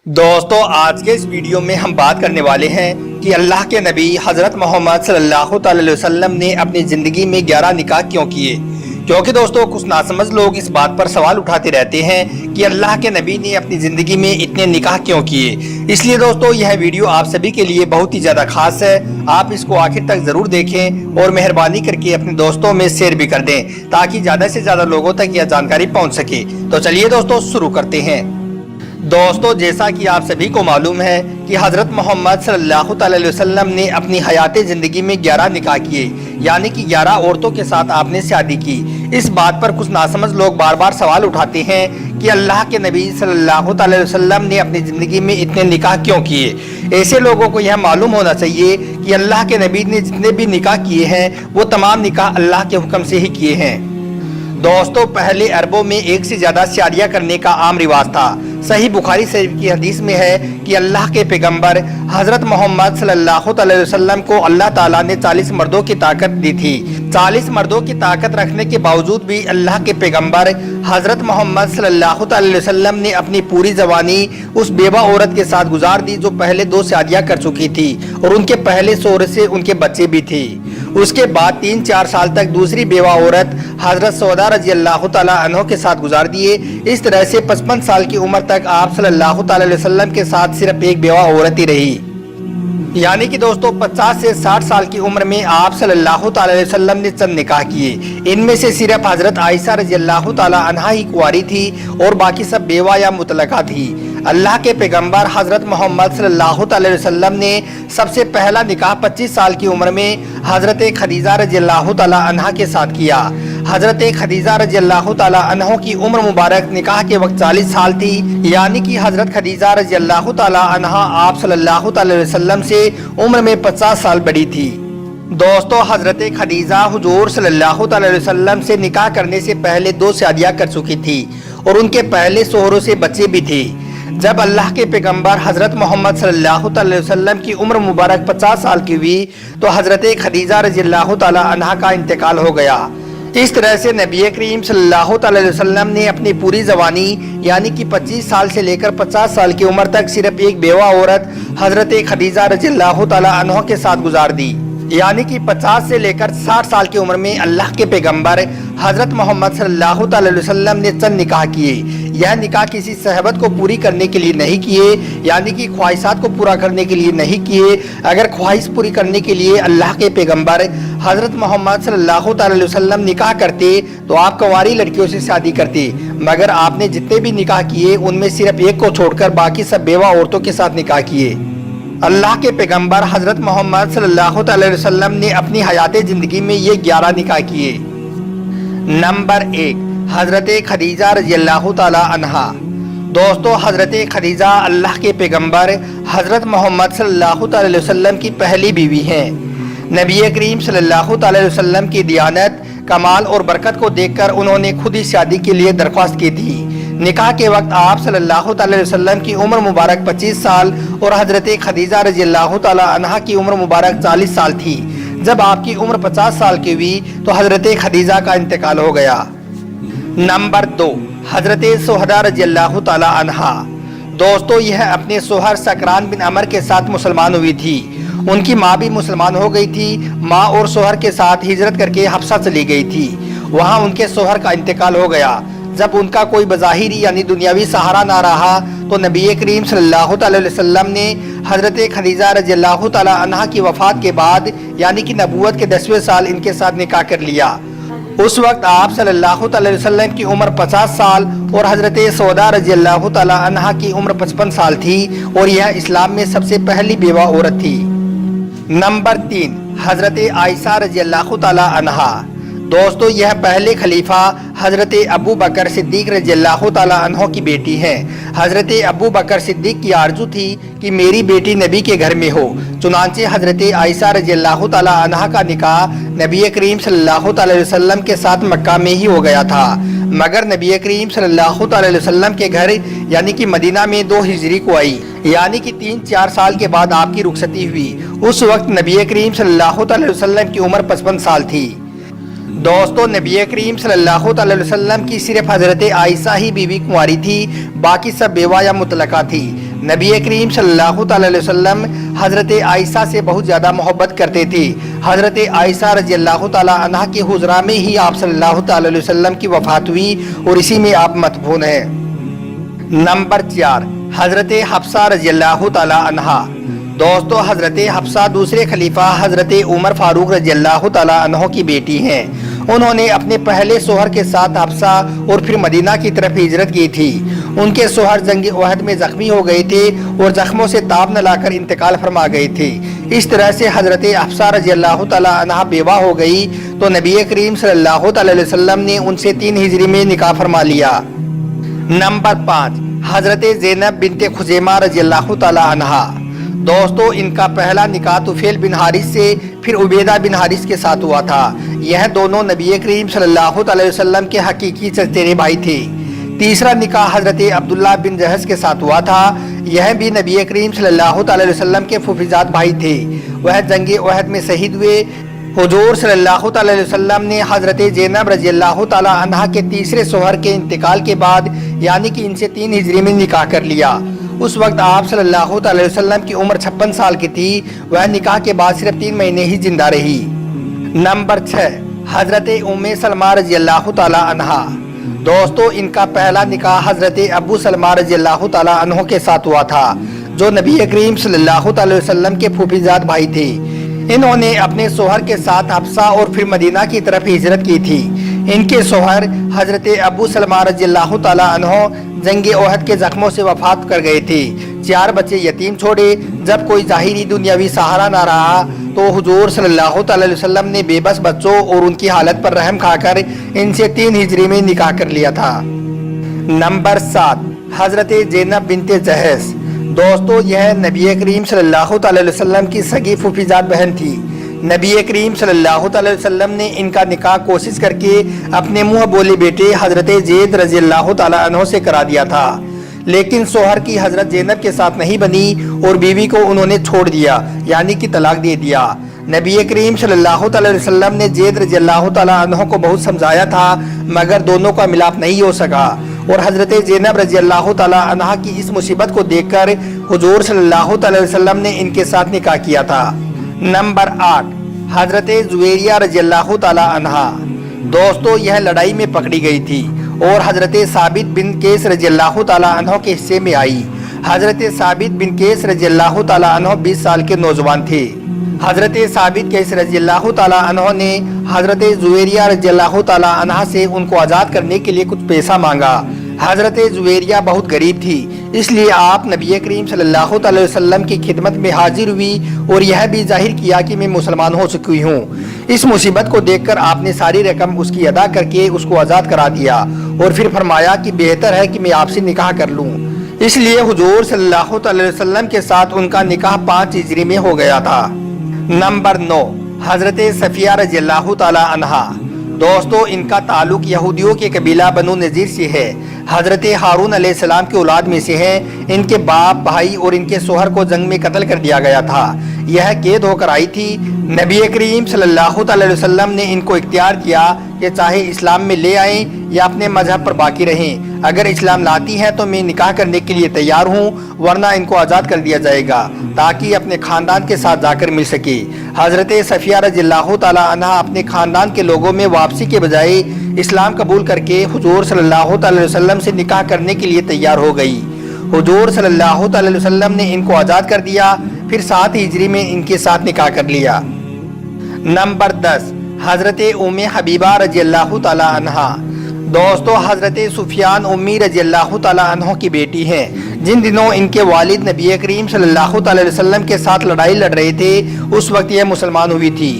दोस्तों आज के इस वीडियो में हम बात करने वाले हैं कि अल्लाह के नबी हज़रत मोहम्मद सल्लल्लाहु अलैहि वसल्लम ने अपनी ज़िंदगी में 11 निकाह क्यों किए। क्योंकि दोस्तों कुछ नासमझ लोग इस बात पर सवाल उठाते रहते हैं कि अल्लाह के नबी ने अपनी ज़िंदगी में इतने निकाह क्यों किए। इसलिए दोस्तों यह वीडियो आप सभी के लिए बहुत ही ज़्यादा खास है। आप इसको आखिर तक ज़रूर देखें और मेहरबानी करके अपने दोस्तों में शेयर भी कर दें ताकि ज़्यादा से ज़्यादा लोगों तक यह जानकारी पहुँच सके। तो चलिए दोस्तों शुरू करते हैं। दोस्तों जैसा कि आप सभी को मालूम है कि हज़रत मोहम्मद सल्लल्लाहु अलैहि वसल्लम ने अपनी हयात ज़िंदगी में 11 निकाह किए, यानी कि 11 औरतों के साथ आपने शादी की। इस बात पर कुछ नासमझ लोग बार बार सवाल उठाते हैं कि अल्लाह के नबी सल्लल्लाहु अलैहि वसल्लम ने अपनी ज़िंदगी में इतने निकाह क्यों किए। ऐसे लोगों को यह मालूम होना चाहिए कि अल्लाह के नबी ने जितने भी निकाह किए हैं वो तमाम निकाह अल्लाह के हुक्म से ही किए हैं। दोस्तों पहले अरबों में एक से ज़्यादा शादियाँ करने का आम रिवाज था। सही बुखारी शरीफ की हदीस में है कि अल्लाह के पैगंबर हज़रत मोहम्मद सल्लल्लाहु अलैहि वसल्लम को अल्लाह ताला ने 40 मर्दों की ताकत दी थी। 40 मर्दों की ताकत रखने के बावजूद भी अल्लाह के पैगंबर हज़रत मोहम्मद सल्लल्लाहु अलैहि वसल्लम ने अपनी पूरी जवानी उस बेवा औरत के साथ गुजार दी जो पहले 2 शादियाँ कर चुकी थी और उनके पहले शौहर से उनके बच्चे भी थे। उसके बाद 3-4 साल तक दूसरी बेवा औरत हज़रत सौदा रज़ी अल्लाह तआला अन्हो के साथ गुजार दिए। इस तरह से 55 साल की उम्र तक आप सल्लल्लाहु अलैहि वसल्लम के साथ सिर्फ एक बेवा औरत ही रही। यानी कि दोस्तों 50 से 60 साल की उम्र में आप सल्लल्लाहु अलैहि वसल्लम ने चंद निकाह किए। इनमें से सिर्फ हज़रत आयशा रज़ी अल्लाह तआला अन्हा ही कुंवारी थी और बाकी सब बेवा या मुतलका थी। अल्लाह के पैगंबर हज़रत मोहम्मद सल्लल्लाहु अलैहि वसल्लम ने सबसे पहला निकाह 25 साल की उम्र में हज़रत खदीजा रज़ी अल्लाह तआला अन्हा के साथ किया। हज़रत खदीजा रज़ी अल्लाह तआला अन्हा की उम्र मुबारक निकाह के वक्त 40 साल थी, यानी कि हज़रत खदीजा रज़ी अल्लाह तआला अन्हा आप सल्लल्लाहु अलैहि वसल्लम से उम्र में 50 साल बड़ी थी। दोस्तों हज़रत खदीजा हुजूर सल्लल्लाहु अलैहि वसल्लम से निकाह करने से पहले 2 शादियाँ कर चुकी थी और उनके पहले शौहरों से बच्चे भी थे। जब अल्लाह के पैगंबर हज़रत मोहम्मद सल्लल्लाहु अलैहि वसल्लम की उम्र मुबारक 50 साल की हुई तो हज़रत खदीजा रज़ी अल्लाह तआला अन्हा का इंतकाल हो गया। इस तरह से नबी करीम सल्लल्लाहु अलैहि वसल्लम ने अपनी पूरी जवानी यानी कि 25 साल से लेकर 50 साल की उम्र तक सिर्फ एक बेवा औरत हज़रत खदीजा रज़ी अल्लाह तआला अन्हा के साथ गुजार दी। यानी कि 50 से लेकर 60 साल की उम्र में अल्लाह के पैगंबर हज़रत मोहम्मद सल्लल्लाहु अलैहि वसल्लम ने चंद निकाह किए। यह निकाह किसी सहबत को पूरी करने के लिए नहीं किए, यानी कि ख्वाहिशात को पूरा करने के लिए नहीं किए। अगर ख्वाहिश पूरी करने के लिए अल्लाह के पैगंबर हज़रत मोहम्मद सल्लल्लाहु अलैहि वसल्लम निकाह करते तो आप कुंवारी लड़कियों से शादी करते, मगर आपने जितने भी निकाह किए उनमें सिर्फ एक को छोड़कर बाकी सब बेवा औरतों के साथ निकाह किए। अल्लाह के पैगंबर हज़रत मोहम्मद सल्लल्लाहु अलैहि वसल्लम ने अपनी हयात ज़िंदगी में ये 11 निकाह किए। नंबर 1 हज़रत खदीजा रज़ी अल्लाह तआला अन्हा। दोस्तों हज़रत खदीजा अल्लाह के पैगंबर हज़रत मोहम्मद सल्लल्लाहु अलैहि वसल्लम की पहली बीवी हैं। नबी करीम सल्लल्लाहु अलैहि वसल्लम की दियानत, कमाल और बरकत को देखकर उन्होंने खुद ही शादी के लिए दरख्वास्त की थी। निकाह के वक्त आप सल्लल्लाहु अलैहि वसल्लम की उम्र मुबारक 25 साल और हज़रत खदीजा रज़ी अल्लाह तआला अन्हा की उम्र मुबारक 40 साल थी। जब आपकी उम्र 50 साल की हुई तो हज़रत खदीजा का इंतकाल हो गया। नंबर 2 हज़रत सुहदा रज़ी अल्लाह तआला अन्हा। दोस्तों यह अपने शौहर सकरान बिन अमर के साथ मुसलमान हुई थी। उनकी माँ भी मुसलमान हो गई थी। माँ और शौहर के साथ हिजरत करके हफ्सा चली गई थी। वहाँ उनके शौहर का इंतकाल हो गया। जब उनका कोई बज़ाहिरी यानी दुनियावी सहारा ना रहा तो नबी करीम सल्लल्लाहु अलैहि वसल्लम ने हज़रत खदीजा रज़ी अल्लाह तआला अन्हा की वफ़ात के बाद यानी कि नबूवत के 10वें साल इनके साथ निकाह कर लिया। उस वक्त आप सल्लल्लाहु अलैहि वसल्लम की उम्र 50 साल और हज़रत सौदा रज़ी अल्लाह तआला अन्हा की उम्र 55 साल थी और यह इस्लाम में सबसे पहली बेवा औरत थी। नंबर 3 हज़रत आयशा रज़ी अल्लाह तआला अन्हा। दोस्तों यह पहले खलीफा हज़रत अबू बकर सिद्दीक रज़ी अल्लाह तआला अन्हो की बेटी हैं। हज़रत अबू बकर सिद्दीक की आरज़ू थी कि मेरी बेटी नबी के घर में हो। चुनांचे हज़रत आयशा रज़ी अल्लाह तआला अन्हा का निकाह नबी करीम सल्लल्लाहु अलैहि वसल्लम के साथ मक्का में ही हो गया था, मगर नबी करीम सल्लल्लाहु अलैहि वसल्लम के घर यानी कि मदीना में 2 हिजरी को आई, यानी कि 3-4 साल के बाद आपकी रुखसती हुई। उस वक्त नबी करीम सल्लल्लाहु अलैहि वसल्लम की उम्र 55 साल थी। दोस्तों नबी करीम सल्लल्लाहु अलैहि वसल्लम की सिर्फ हज़रत आयशा ही बीवी कुंवारी थी, बाकी सब बेवा या मुतलका थी। نبی کریم صلی اللہ علیہ وسلم حضرت عائشہ سے بہت زیادہ محبت کرتے تھے۔ حضرت عائشہ رضی اللہ تعالیٰ عنہ کے حضرا میں ہی آپ صلی اللہ علیہ وسلم کی وفات ہوئی اور اسی میں آپ مدفون ہیں۔ نمبر 4، حضرت حفصہ رضی اللہ تعالیٰ عنہ۔ دوستو، حضرت حفصہ دوسرے خلیفہ حضرت عمر فاروق رضی اللہ تعالیٰ عنہ کی بیٹی ہیں۔ انہوں نے اپنے پہلے شوہر کے ساتھ حفصہ اور پھر مدینہ کی طرف ہجرت کی تھی۔ ان کے شوہر جنگ احد میں زخمی ہو گئے تھے اور زخموں سے تاب نہ لا کر انتقال فرما گئے تھے۔ اس طرح سے حضرت حفصہ رضی اللہ تعالیٰ عنہ بیوہ ہو گئی تو نبی کریم صلی اللہ علیہ وسلم نے ان سے 3 ہجری میں نکاح فرما لیا۔ نمبر 5، حضرت زینب بنت خزیمہ رضی اللہ تعالیٰ عنہ۔ دوستو، ان کا پہلا نکاح طفیل بن حارث سے پھر عبیدہ بن حارث کے ساتھ ہوا تھا۔ یہ دونوں نبی کریم صلی اللہ علیہ وسلم کے حقیقی چچیرے بھائی تھے۔ تیسرا نکاح حضرت عبداللہ بن جہش کے ساتھ ہوا تھا۔ یہ بھی نبی کریم صلی اللہ علیہ وسلم کے پھوپھیزاد بھائی تھے۔ وہ جنگ احد میں شہید ہوئے۔ حضور صلی اللہ علیہ وسلم نے حضرت زینب رضی اللہ تعالیٰ عنہ کے تیسرے شوہر کے انتقال کے بعد یعنی کہ ان سے 3 ہجری میں نکاح کر لیا۔ اس وقت آپ صلی اللہ علیہ وسلم کی عمر 56 سال کی تھی۔ وہ نکاح کے بعد صرف 3 مہینے ہی زندہ رہی۔ نمبر 6، حضرت ام سلمہ رضی اللہ تعالیٰ عنہ۔ دوستو، ان کا پہلا نکاح حضرت ابو سلمہ رضی اللہ تعالیٰ عنہ کے ساتھ ہوا تھا، جو نبی کریم صلی اللہ علیہ وسلم کے پھوپھیزاد بھائی تھے۔ انہوں نے اپنے شوہر کے ساتھ حفصہ اور پھر مدینہ کی طرف ہجرت کی تھی۔ ان کے شوہر حضرت ابو سلمہ رضی اللہ تعالیٰ عنہ جنگ احد کے زخموں سے وفات کر گئے تھے۔ 4 بچے یتیم چھوڑے۔ جب کوئی ظاہری دنیاوی سہارا نہ رہا تو حضور صلی اللہ علیہ وسلم نے بے بس بچوں اور ان کی حالت پر رحم کھا کر ان سے 3 ہجری میں نکاح کر لیا تھا۔ نمبر 7، حضرت زینب بنت جہش۔ دوستو، یہ نبی کریم صلی اللہ علیہ وسلم کی سگی پھوپھیزاد بہن تھی۔ نبی کریم صلی اللہ علیہ وسلم نے ان کا نکاح کوشش کر کے اپنے منہ بولے بیٹے حضرت زید رضی اللہ تعالیٰ عنہ سے کرا دیا تھا، لیکن شوہر کی حضرت زینب کے ساتھ نہیں بنی اور بیوی کو انہوں نے چھوڑ دیا یعنی کہ طلاق دے دیا۔ نبی کریم صلی اللہ علیہ وسلم نے زید رضی اللہ تعالیٰ عنہ کو بہت سمجھایا تھا مگر دونوں کا ملاپ نہیں ہو سکا، اور حضرت زینب رضی اللہ تعالیٰ عنہ کی اس مصیبت کو دیکھ کر حضور صلی اللہ علیہ وسلم نے ان کے ساتھ نکاح کیا تھا۔ نمبر 8، حضرت زویریہ رضی اللہ تعالیٰ عنہ۔ دوستو، یہ لڑائی میں پکڑی گئی تھی اور حضرت ثابت بن قیس رضی اللہ تعالیٰ عنہ کے حصے میں آئی۔ حضرت ثابت بن قیس رضی اللہ تعالیٰ عنہ 20 سال کے نوجوان تھے۔ حضرت ثابت قیس رضی اللہ تعالیٰ عنہ نے حضرت زویریہ رضی اللہ تعالیٰ عنہ سے ان کو آزاد کرنے کے لیے کچھ پیسہ مانگا۔ حضرت زویریہ بہت غریب تھی، اس لیے آپ نبی کریم صلی اللہ علیہ وسلم کی خدمت میں حاضر ہوئی اور یہ بھی ظاہر کیا کہ میں مسلمان ہو چکی ہوں۔ اس مصیبت کو دیکھ کر آپ نے ساری رقم اس کی ادا کر کے اس کو آزاد کرا دیا اور پھر فرمایا کہ بہتر ہے کہ میں آپ سے نکاح کر لوں۔ اس لیے حضور صلی اللہ علیہ وسلم کے ساتھ ان کا نکاح 5 ہجری میں ہو گیا تھا۔ نمبر 9، حضرت صفیہ رضی اللہ تعالیٰ عنہ۔ دوستو، ان کا تعلق یہودیوں کے قبیلہ بنو نذیر سے ہے۔ حضرت ہارون علیہ السلام کی اولاد میں سے ہیں۔ ان کے باپ، بھائی اور ان کے شوہر کو جنگ میں قتل کر دیا گیا تھا۔ یہ قید ہو کر آئی تھی۔ نبی کریم صلی اللہ علیہ وسلم نے ان کو اختیار کیا کہ چاہے اسلام میں لے آئیں یا اپنے مذہب پر باقی رہیں۔ اگر اسلام لاتی ہیں تو میں نکاح کرنے کے لیے تیار ہوں، ورنہ ان کو آزاد کر دیا جائے گا تاکہ اپنے خاندان کے ساتھ جا کر مل سکے۔ حضرت صفیہ رضی اللہ تعالیٰ عنہ اپنے خاندان کے لوگوں میں واپسی کے بجائے اسلام قبول کر کے حضور صلی اللہ علیہ وسلم سے نکاح کرنے کے لیے تیار ہو گئی۔ حضور صلی اللہ علیہ وسلم نے ان کو آزاد کر دیا، پھر 7 ہجری میں ان کے ساتھ نکاح کر لیا۔ نمبر 10، حضرت ام حبیبہ رضی اللہ تعالیٰ عنہ۔ دوستو، حضرت سفیان امی رضی اللہ تعالیٰ عنہ کی بیٹی ہیں۔ جن دنوں ان کے والد نبی کریم صلی اللہ علیہ وسلم کے ساتھ لڑائی لڑ رہے تھے اس وقت یہ مسلمان ہوئی تھی۔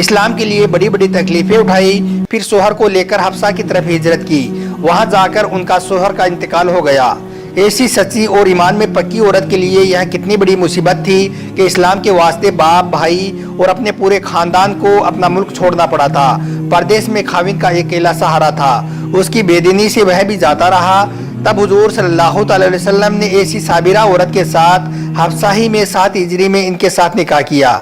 اسلام کے لیے بڑی بڑی تکلیفیں اٹھائی، پھر شوہر کو لے کر حبشہ کی طرف ہجرت کی۔ وہاں جا کر ان کا شوہر کا انتقال ہو گیا۔ ایسی سچی اور ایمان میں پکی عورت کے لیے یہ کتنی بڑی مصیبت تھی کہ اسلام کے واسطے باپ، بھائی اور اپنے پورے خاندان کو اپنا ملک چھوڑنا پڑا تھا۔ پردیس میں خاوند کا اکیلا سہارا تھا، اس کی بے دینی سے وہ بھی جاتا رہا۔ تب حضور صلی اللہ علیہ وسلم نے ایسی صابرہ عورت کے ساتھ حبشہ ہی میں 7 ہجری میں ان کے ساتھ نکاح کیا۔